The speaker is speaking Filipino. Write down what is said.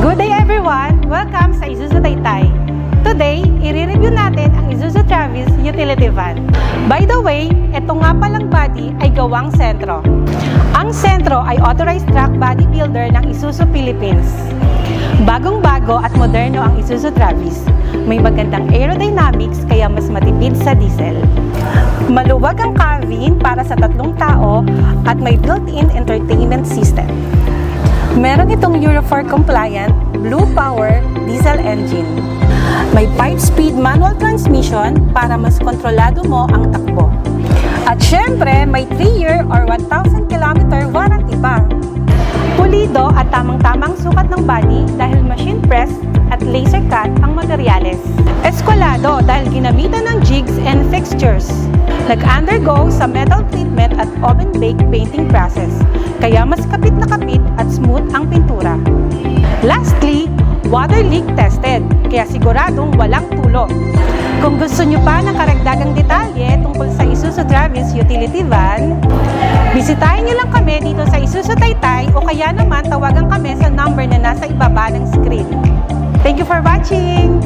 Good day everyone! Welcome sa Isuzu Taytay. Today, i-review natin ang Isuzu Travis Utility Van. By the way, ito nga palang body ay gawang Sentro. Ang Sentro ay authorized truck body builder ng Isuzu Philippines. Bagong-bago at moderno ang Isuzu Travis. May magandang aerodynamics kaya mas matipid sa diesel. Maluwag ang cabin para sa 3 tao at may built-in entertainment system. Meron itong Euro 4 compliant, Blue Power diesel engine. May 5-speed manual transmission para mas kontrolado mo ang takbo. At syempre, may 3-year or 1,000 km warranty pa. Pulido at tamang-tamang sukat ng body dahil machine press at laser cut ang materyales. Eskwalado dahil ginamitan ng jigs and fixtures. Nag-undergo sa metal treatment at oven bake painting process, kaya mas kapit na kapit at smooth ang pintura. Lastly, water leak tested, kaya siguradong walang tulo. Kung gusto nyo pa ng karagdagang detalye tungkol sa Isuzu Travis Utility Van, bisitahin nyo lang kami dito sa Isuzu Taytay o kaya naman tawagan kami sa number na nasa ibaba ng screen. Thank you for watching!